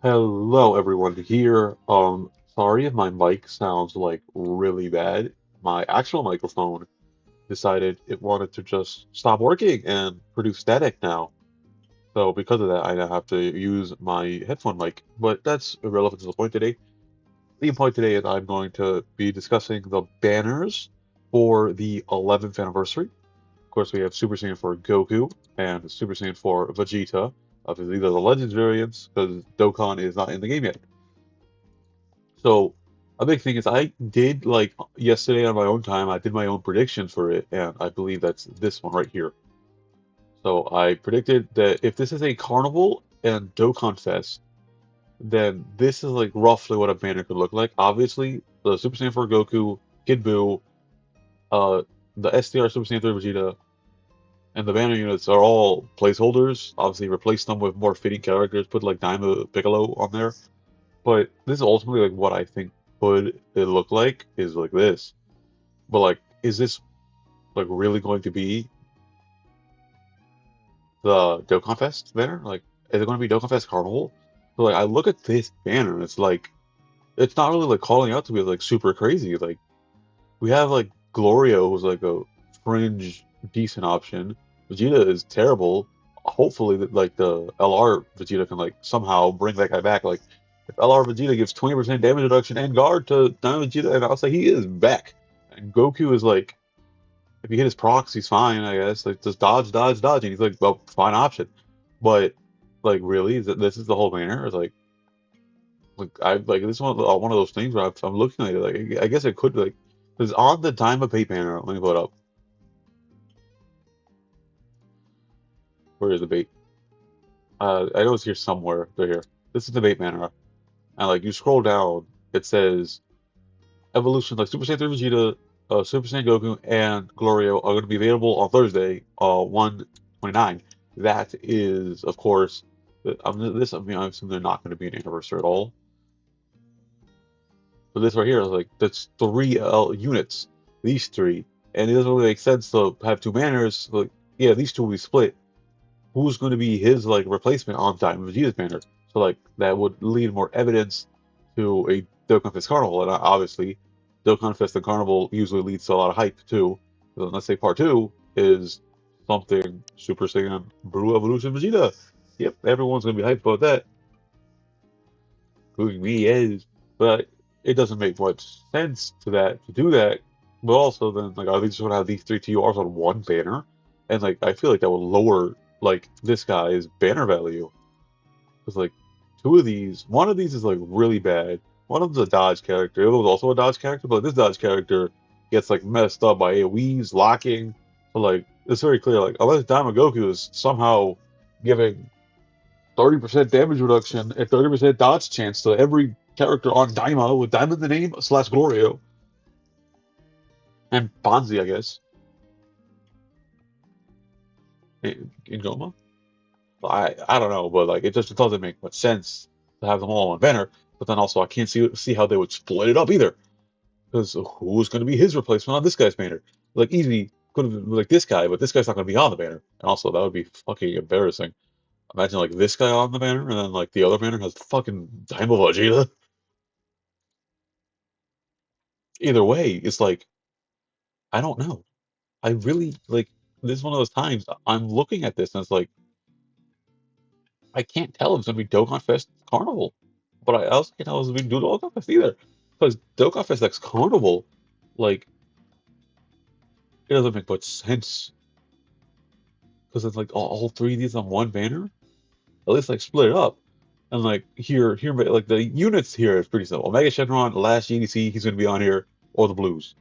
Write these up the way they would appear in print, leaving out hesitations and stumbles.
Hello everyone here. Sorry if my mic sounds like really bad. My actual microphone decided it wanted to just stop working and produce static now. So because of that, I now have to use my headphone mic. But that's irrelevant to the point today. The point today is I'm going to be discussing the banners for the 11th anniversary. Of course, we have Super Saiyan for Goku and Super Saiyan for Vegeta. Obviously, these are the Legends variants because Dokkan is not in the game yet. So a big thing is I did like yesterday on my own time, I did my own predictions for it, and I believe that's this one right here. So I predicted that if this is a carnival and Dokkan Fest, then this is like roughly what a banner could look like. Obviously, the Super Saiyan 4 Goku, Kid Buu, uh, the SDR Super Saiyan 3 Vegeta, and the banner units are all placeholders. Obviously, replace them with more fitting characters, put like Daima Piccolo on there. But this is ultimately like what I think could it look like is like this. But like, is this like really going to be the Dokkan Fest banner? Like, is it going to be Dokkan Fest Carnival? So like, I look at this banner and it's like, it's not really like calling out to be like super crazy. Like, we have like Glorio who's like a fringe decent option. Vegeta is terrible. Hopefully that like the LR Vegeta can like somehow bring that guy back. Like if LR Vegeta gives 20% damage reduction and guard to Diamond Vegeta, and I'll say he is back. And Goku is like if you hit his procs, he's fine, I guess. Like just dodge, dodge, dodge, and he's like, well, fine option. But like really, this is the whole banner? It's like I like this is one of those things where I'm looking at it like I guess it could like because on the Diamond Pay banner, let me pull it up. Where is the bait? I know it's here somewhere. They're here. This is the bait banner, and like you scroll down, it says evolution like Super Saiyan 3 Vegeta, Super Saiyan Goku, and Glorio are going to be available on Thursday, 1/29. That is, of course, I mean, I assume they're not going to be an anniversary at all. But this right here is like that's three units, these three, and it doesn't really make sense to have two banners. Like, yeah, these two will be split. Who's going to be his like replacement on Diamond Vegeta's banner? So like that would lead more evidence to a Dokkan Fest Carnival, and obviously, Dokkan Fest and Carnival usually leads to a lot of hype too. So let's say part two is something Super Saiyan Blue Evolution Vegeta. Yep, everyone's gonna be hyped about that, including me is. But it doesn't make much sense to do that. But also then like are they just gonna have these three TURs on one banner? And like I feel like that would lower like this guy's banner value. Because like two of these, one of these is like really bad. One of them's a dodge character. The other was also a dodge character, but this dodge character gets like messed up by AoEs, locking. So like it's very clear, like unless Damagoku is somehow giving 30% damage reduction and 30% dodge chance to every character on Daima with Daima in the name slash Glorio and Bonzi, I guess, in Goma. I don't know, but like it doesn't make much sense to have them all on banner. But then also I can't see how they would split it up either. Because who's going to be his replacement on this guy's banner? Like easy could have been like this guy, but this guy's not going to be on the banner. And also that would be fucking embarrassing. Imagine like this guy on the banner, and then like the other banner has fucking Daima Vegeta. Either way, it's like I don't know. I really like this is one of those times I'm looking at this and it's like I can't tell if it's gonna be Dokkan Fest Carnival, but I also can't tell if it's gonna be Dokkan Fest either. Because Dokkan Fest X Carnival, like it doesn't make much sense. Because it's like all three of these on one banner. At least like split it up. And like here, like the units here is pretty simple. Mega Shenron, last GDC, he's gonna be on here, or the Blues.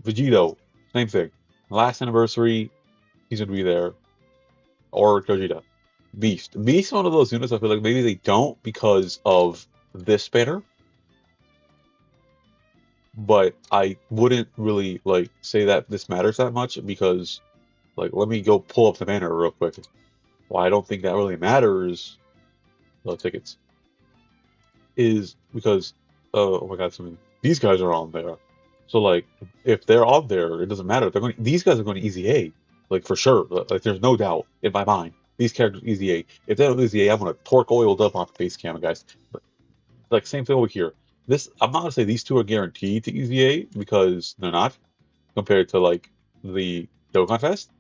Vegito, same thing. Last anniversary, he's gonna be there, or Gogeta. Beast, one of those units. I feel like maybe they don't because of this banner, but I wouldn't really like say that this matters that much because like let me go pull up the banner real quick. Why I don't think that really matters. The tickets is because oh my god, these guys are on there. So like if they're on there, it doesn't matter. These guys are going to easy A, like for sure. Like there's no doubt in my mind. these characters EZA. If they don't EZA, I'm gonna torque oiled up on face cam, guys. But like same thing over here. This I'm not gonna say these two are guaranteed to EZA because they're not compared to like the Dokkan Fest.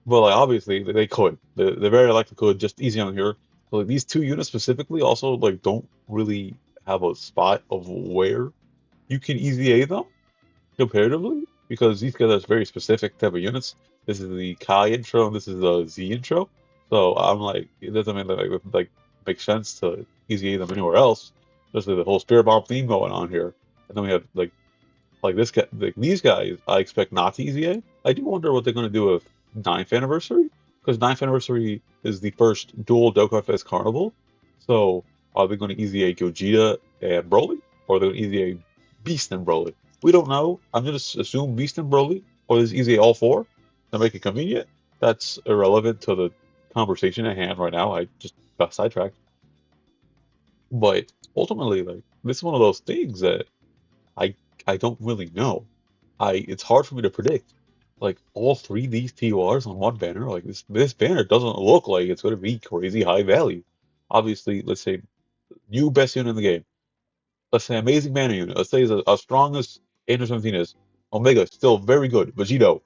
But like obviously they could. They very likely could just easy on here. So like these two units specifically also like don't really have a spot of where you can EZA them comparatively because these guys are very specific type of units. This is the Kai intro and this is the Z intro. So I'm like it doesn't mean that like make sense to EZA them anywhere else. Just the whole Spirit Bomb theme going on here. And then we have like this guy, like these guys, I expect not to EZA. I do wonder what they're going to do with ninth anniversary because ninth anniversary is the first dual Dokkan Fest Carnival. So are they going to EZA Gogeta and Broly, or are they going to EZA Beast and Broly? We don't know. I'm going to assume Beast and Broly, or is EZA all four to make it convenient. That's irrelevant to the conversation at hand right now. I just got sidetracked. But ultimately, like this is one of those things that I I don't really know. It's hard for me to predict. Like all three of these TORs on one banner, like this banner doesn't look like it's gonna be crazy high value. Obviously, let's say new best unit in the game. Let's say amazing banner unit. Let's say the strongest 817 is Omega, still very good. Vegito,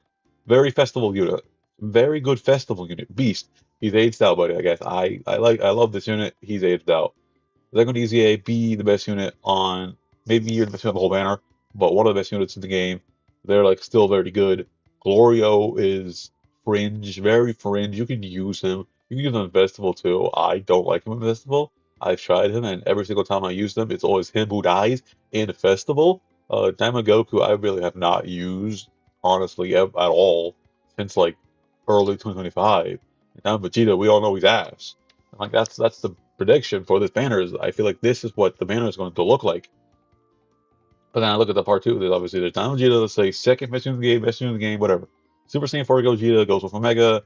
very festival unit. Very good festival unit. Beast. He's aged out, buddy, I guess. I love this unit. He's aged out. They're going to EZA be the best unit on maybe you're the best unit on the whole banner, but one of the best units in the game. They're like still very good. Glorio is fringe, very fringe. You can use him. You can use him in Festival too. I don't like him in Festival. I've tried him, and every single time I use them, it's always him who dies in Festival. Daima Goku, I really have not used honestly at all since like early 2025. Now Vegeta, we all know he's ass. Like that's the prediction for this banner is I feel like this is what the banner is going to look like. But then I look at the part two, there's obviously there's Diamond Vegeta, let's say second best unit in the game, best unit in the game, whatever. Super Saiyan 4 Gogeta goes with Omega.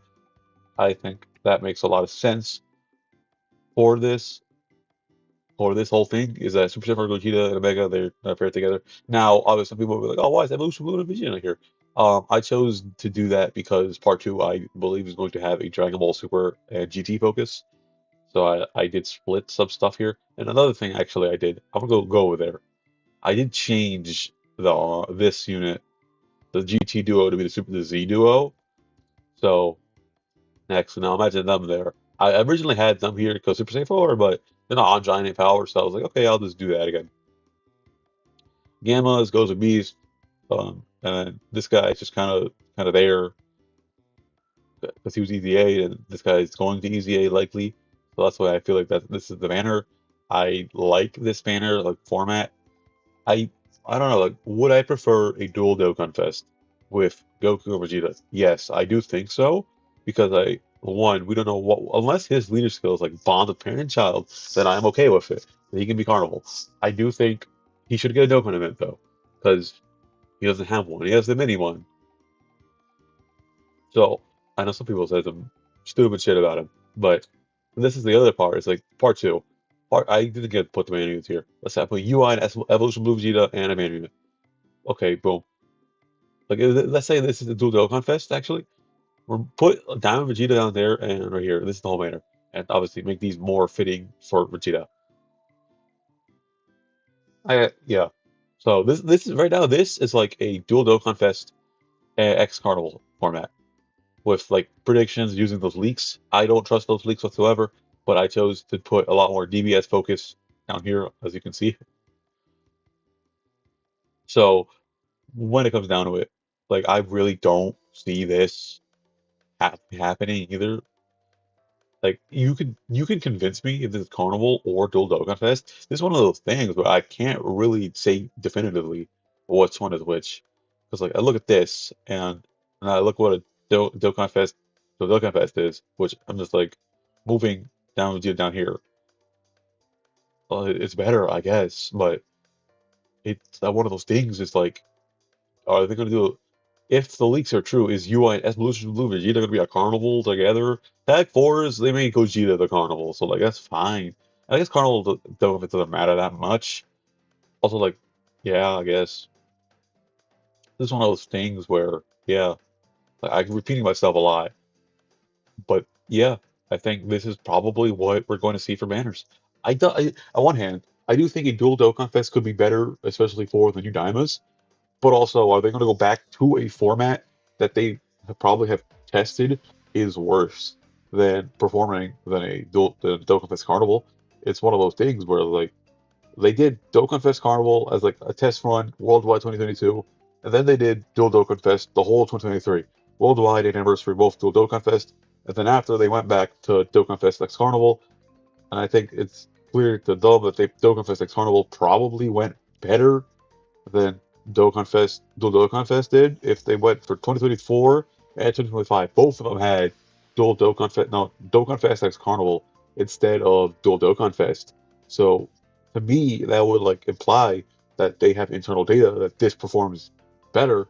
I think that makes a lot of sense for this whole thing is that Super Saiyan 4 Gogeta and Omega they're paired together. Now, obviously some people will be like, oh, why is Evolution Blue and Vegeta here? I chose to do that because part two I believe is going to have a Dragon Ball Super and GT focus. So I did split some stuff here. And another thing actually I did, I'm gonna go over there. I did change the this unit, the GT duo to be the Z duo. So next, now imagine them there. I originally had them here because Super Saiyan 4, but they're not on Giant Power, so I was like, okay, I'll just do that again. Gammas goes with Beast, and this guy is just kind of there because he was EZA, and this guy is going to EZA likely. So that's why I feel like that this is the banner. I like this banner like format. I I don't know, like would I prefer a dual Dokkan Fest with Goku or Vegeta? Yes, I do think so. Because one, we don't know what unless his leader skills like bond of parent and child, then I'm okay with it. He can be Carnival. I do think he should get a Dokkan event though, because he doesn't have one. He has the mini one. So I know some people say some stupid shit about him, but this is the other part. It's like part two. I didn't get put the man units here. Let's say I put UI and Evolution Blue Vegeta and a man unit. Okay, boom. Like let's say this is the dual Dokkan Fest actually. We'll put Diamond Vegeta down there and right here. This is the whole banner, and obviously make these more fitting for Vegeta. Yeah. So this is right now. This is like a dual Dokkan Fest X Carnival format with like predictions using those leaks. I don't trust those leaks whatsoever, but I chose to put a lot more DBS focus down here, as you can see. So when it comes down to it, like I really don't see this happening either. Like you can convince me if this is Carnival or Dual Dokkan Fest. This is one of those things where I can't really say definitively which one is which. Because like I look at this and I look what a Dokkan Fest Dokkan Fest is, which I'm just like moving down here. Well, it's better, I guess, but it's one of those things. It's like, are they gonna do? If the leaks are true, is UI and Evolution Blue Vegeta gonna be a carnival together? Tag Force, they made Gogeta the carnival, so like that's fine. I guess carnival don't it doesn't matter that much. Also, like, yeah, I guess this is one of those things where, yeah, like, I'm repeating myself a lot, but yeah. I think this is probably what we're going to see for banners. On one hand, I do think a dual Dokkan Fest could be better, especially for the new Daimas. But also, are they going to go back to a format that they probably have tested is worse than performing than the Dokkan Fest Carnival? It's one of those things where like they did Dokkan Fest Carnival as like a test run worldwide 2022, and then they did Dual Dokkan Fest the whole 2023 worldwide anniversary both Dual Dokkan Fest, and then after they went back to Dokkan Fest X Carnival, and I think it's clear to them that they Dokkan Fest X Carnival probably went better than Dual Dokkan Fest did. If they went for 2024 and 2025, both of them had Dual Dokkan Fest, no, Dokkan Fest X Carnival instead of Dual Dokkan Fest. So to me, that would like imply that they have internal data that this performs better,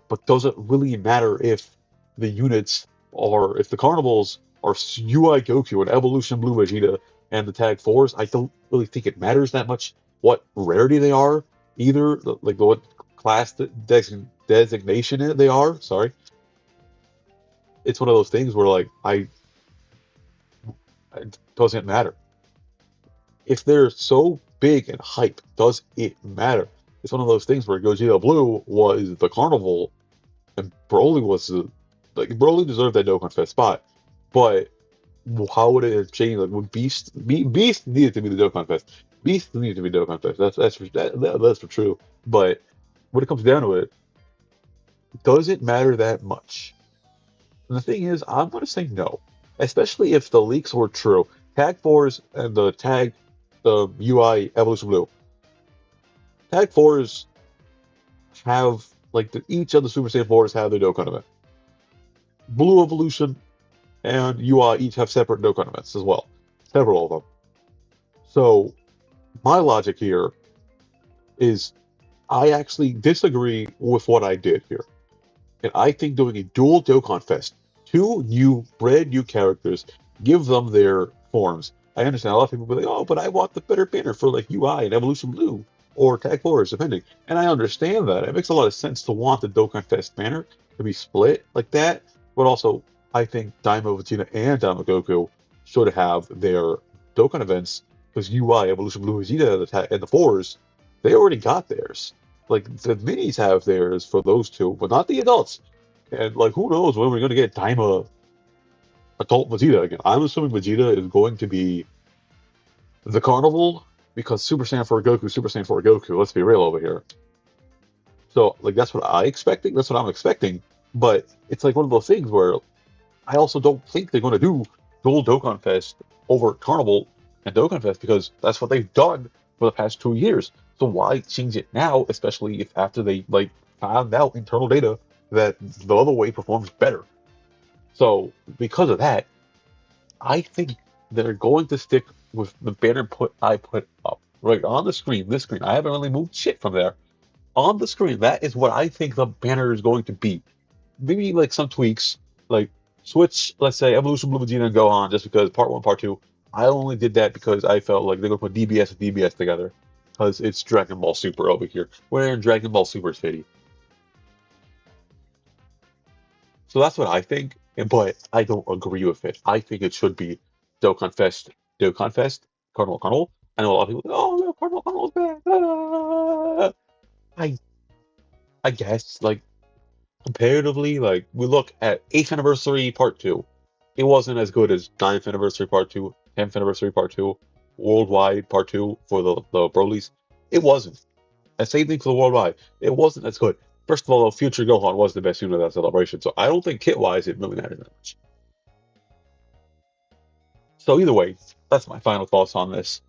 but does it really matter if the units are if the carnivals are UI Goku and Evolution Blue Vegeta and the Tag Fours? I don't really think it matters that much what rarity they are, either like what class designation they are. Sorry, it's one of those things where like it doesn't matter if they're so big and hype. Does it matter? It's one of those things where Gogeta Blue was the carnival and Broly was like Broly deserved that Dokkan Fest spot, but how would it have changed? Like would Beast needed to be the Dokkan Fest. Beast needed to be Dokkan Fest. That's for true. But when it comes down to it, does it matter that much? And the thing is, I'm going to say no, especially if the leaks were true. Tag Fours and the Tag the UI Evolution Blue. Tag Fours have like each of the Super Saiyan Fours have their Dokkan event. Blue Evolution and UI each have separate Dokkan events as well, several of them. So my logic here is I actually disagree with what I did here, and I think doing a dual Dokkan Fest, two brand new characters, give them their forms. I understand a lot of people be like, oh, but I want the better banner for like UI and Evolution Blue or Tag Force, depending. And I understand that. It makes a lot of sense to want the Dokkan Fest banner to be split like that. But also, I think Daima Vegeta and Daima Goku should have their Dokkan events because UI, Evolution Blue Vegeta, and the Fours, they already got theirs. Like the minis have theirs for those two, but not the adults. And like, who knows when we're gonna get Daima adult Vegeta again? I'm assuming Vegeta is going to be the Carnival because Super Saiyan 4 Goku, Super Saiyan 4 Goku. Let's be real over here. So like that's what I expecting. That's what I'm expecting. But it's like one of those things where I also don't think they're going to do Dual Dokkan Fest over Carnival and Dokkan Fest because that's what they've done for the past 2 years. So why change it now, especially if after they like found out internal data that the other way performs better? So because of that, I think they're going to stick with the banner I put up right on the screen. This screen, I haven't really moved shit from there. On the screen, that is what I think the banner is going to be. Maybe like some tweaks, like switch, let's say Evolution Blue Vegeta and Gohan, just because part one, part two. I only did that because I felt like they're gonna put DBS and DBS together, because it's Dragon Ball Super over here. We're in Dragon Ball Super City, so that's what I think. But I don't agree with it. I think it should be Dokkan Fest, Dokkan Fest, Carnival Carnival. I know a lot of people. Oh no, Carnival Carnival's bad. Ah! I I guess like comparatively, like we look at 8th anniversary part two, it wasn't as good as 9th anniversary part two, 10th anniversary part two, worldwide part two for the Brolys. It wasn't. And same thing for the worldwide. It wasn't as good. First of all, Future Gohan was the best unit of that celebration, so I don't think kit wise it really mattered that much. So either way, that's my final thoughts on this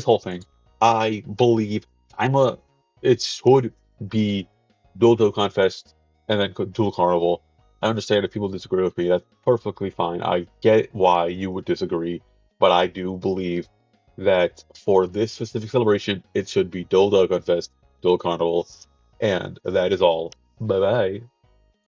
whole thing. I believe it should be Dual Dokkan Fest and then Dual Carnival. I understand if people disagree with me, that's perfectly fine. I get why you would disagree, but I do believe that for this specific celebration, it should be Dual Dokkan Fest, Dual Carnival, and that is all. Bye bye.